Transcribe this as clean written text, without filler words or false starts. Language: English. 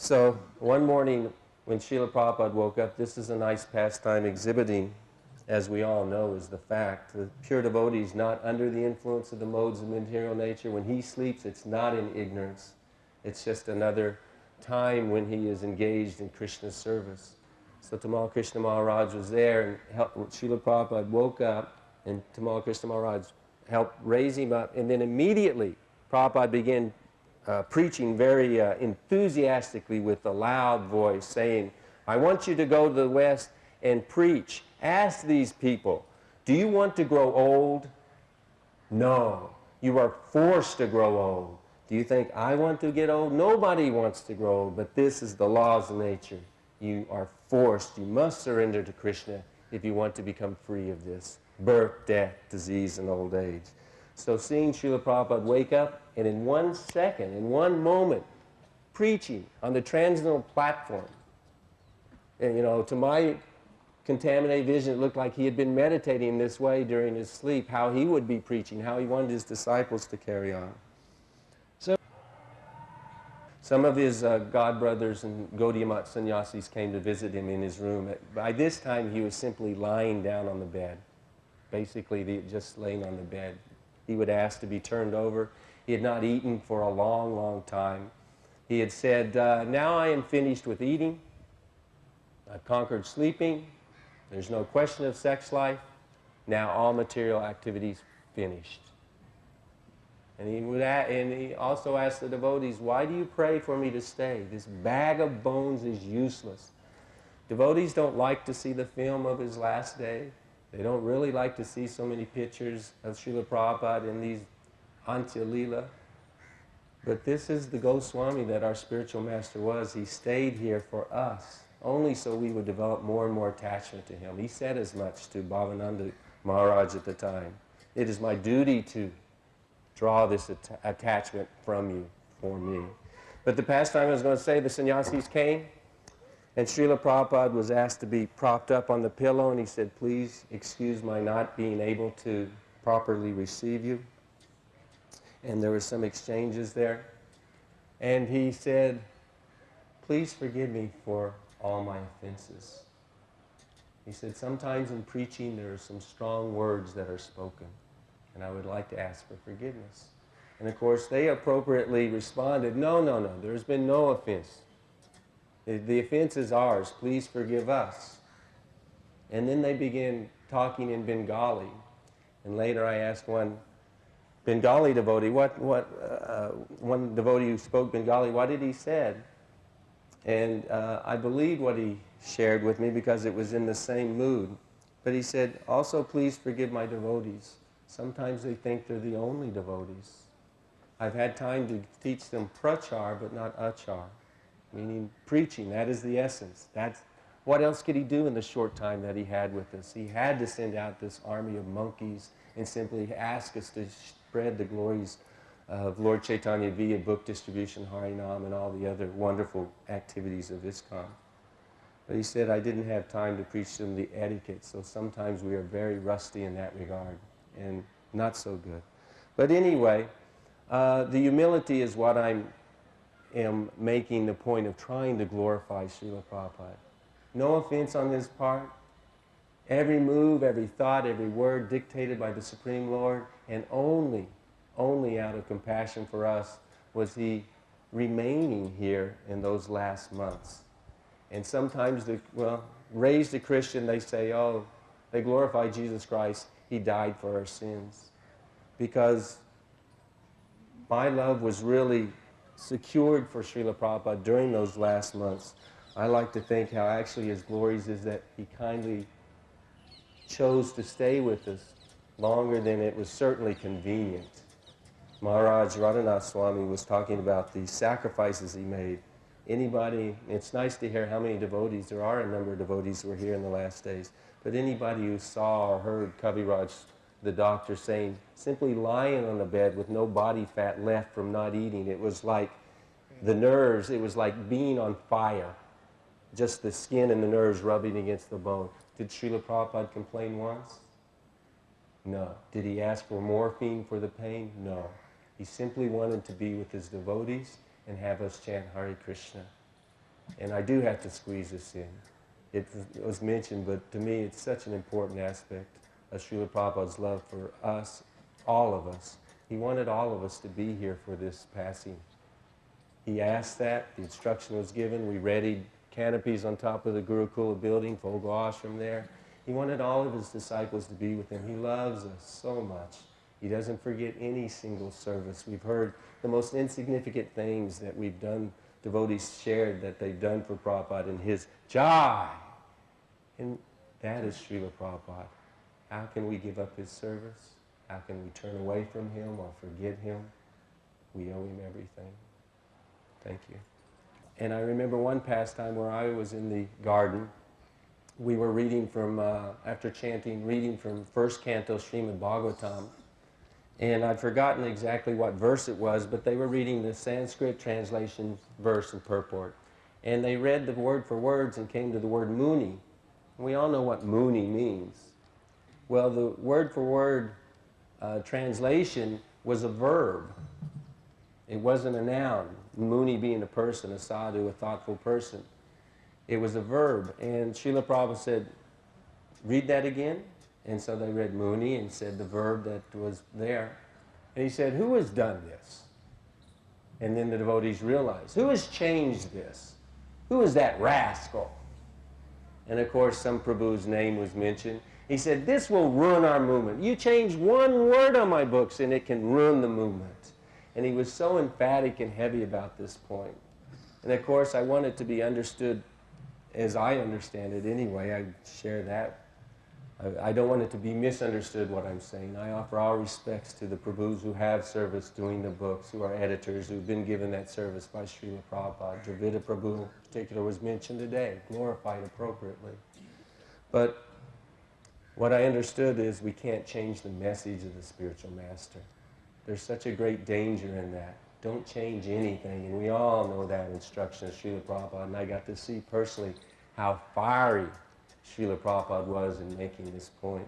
So one morning when Srila Prabhupada woke up, this is a nice pastime exhibiting, as we all know is the fact. The pure devotee is not under the influence of the modes of material nature. When he sleeps, it's not in ignorance. It's just another time when he is engaged in Krishna's service. So Tamal Krishna Maharaj was there, and Srila Prabhupada woke up, and Tamal Krishna Maharaj helped raise him up, and then immediately Prabhupada began preaching very enthusiastically with a loud voice, saying, I want you to go to the West and preach. Ask these people, do you want to grow old? No. You are forced to grow old. Do you think I want to get old? Nobody wants to grow old, but this is the laws of nature. You are forced. You must surrender to Krishna if you want to become free of this birth, death, disease, and old age. So seeing Srila Prabhupada wake up, and in 1 second, in one moment, preaching on the transcendental platform, and to my contaminated vision, it looked like he had been meditating this way during his sleep, how he would be preaching, how he wanted his disciples to carry on. So some of his godbrothers and Gaudiya Mat sannyasis came to visit him in his room. By this time, he was simply lying down on the bed, basically just laying on the bed. He would ask to be turned over. He had not eaten for a long, long time. He had said, now I am finished with eating. I've conquered sleeping. There's no question of sex life. Now all material activities finished. And he also asked the devotees, why do you pray for me to stay? This bag of bones is useless. Devotees don't like to see the film of his last day. They don't really like to see so many pictures of Srila Prabhupada in these Antya Leela. But this is the Goswami that our spiritual master was. He stayed here for us, only so we would develop more and more attachment to him. He said as much to Bhavananda Maharaj at the time. It is my duty to draw this attachment from you, for me. But the pastime I was going to say, the sannyasis came, and Srila Prabhupada was asked to be propped up on the pillow, and he said, please excuse my not being able to properly receive you. And there were some exchanges there. And he said, please forgive me for all my offenses. He said, sometimes in preaching there are some strong words that are spoken, and I would like to ask for forgiveness. And of course they appropriately responded, no, there's been no offense. The offense is ours. Please forgive us. And then they began talking in Bengali. And later I asked one Bengali devotee, one devotee who spoke Bengali, what did he say? And I believed what he shared with me because it was in the same mood. But he said, also please forgive my devotees. Sometimes they think they're the only devotees. I've had time to teach them prachar, but not achar. Meaning preaching, that is the essence. What else could he do in the short time that he had with us? He had to send out this army of monkeys and simply ask us to spread the glories of Lord Chaitanya via book distribution, Harinam, and all the other wonderful activities of ISKCON. But he said, I didn't have time to preach them the etiquette, so sometimes we are very rusty in that regard, and not so good. But anyway, the humility is what I am making the point of trying to glorify Srila Prabhupada. No offense on his part. Every move, every thought, every word dictated by the Supreme Lord, and only out of compassion for us was he remaining here in those last months. And sometimes, raised a Christian, they say, oh, they glorify Jesus Christ, he died for our sins. Because my love was really secured for Srila Prabhupada during those last months. I like to think how actually his glories is that he kindly chose to stay with us longer than it was certainly convenient. Maharaj Radhanath Swami was talking about the sacrifices he made. Anybody, it's nice to hear how many devotees, there are a number of devotees who were here in the last days, but anybody who saw or heard Kaviraj, the doctor, saying, simply lying on the bed with no body fat left from not eating, it was like the nerves, it was like being on fire. Just the skin and the nerves rubbing against the bone. Did Srila Prabhupada complain once? No. Did he ask for morphine for the pain? No. He simply wanted to be with his devotees and have us chant Hare Krishna. And I do have to squeeze this in. It was mentioned, but to me it's such an important aspect of Srila Prabhupada's love for us, all of us. He wanted all of us to be here for this passing. He asked that, the instruction was given, we readied canopies on top of the Gurukula building, Fogo Ashram there. He wanted all of his disciples to be with him. He loves us so much. He doesn't forget any single service. We've heard the most insignificant things that we've done, devotees shared that they've done for Prabhupada in his Jai. And that is Srila Prabhupada. How can we give up his service? How can we turn away from him or forget him? We owe him everything. Thank you. And I remember one pastime where I was in the garden. We were reading from, after chanting, reading from first canto Srimad Bhagavatam. And I'd forgotten exactly what verse it was, but they were reading the Sanskrit translation verse and purport. And they read the word for words and came to the word Muni. And we all know what Muni means. Well, the word for word translation was a verb. It wasn't a noun. Muni being a person, a sadhu, a thoughtful person. It was a verb. And Srila Prabhupada said, read that again. And so they read Muni and said the verb that was there. And he said, who has done this? And then the devotees realized, who has changed this? Who is that rascal? And of course, some Prabhu's name was mentioned. He said, this will ruin our movement. You change one word on my books and it can ruin the movement. And he was so emphatic and heavy about this point. And of course, I want it to be understood as I understand it anyway. I share that. I don't want it to be misunderstood what I'm saying. I offer all respects to the Prabhus who have service doing the books, who are editors, who've been given that service by Srila Prabhupada. Dravida Prabhu in particular was mentioned today, glorified appropriately. But what I understood is we can't change the message of the spiritual master. There's such a great danger in that. Don't change anything, and we all know that instruction of Srila Prabhupada, and I got to see personally how fiery Srila Prabhupada was in making this point.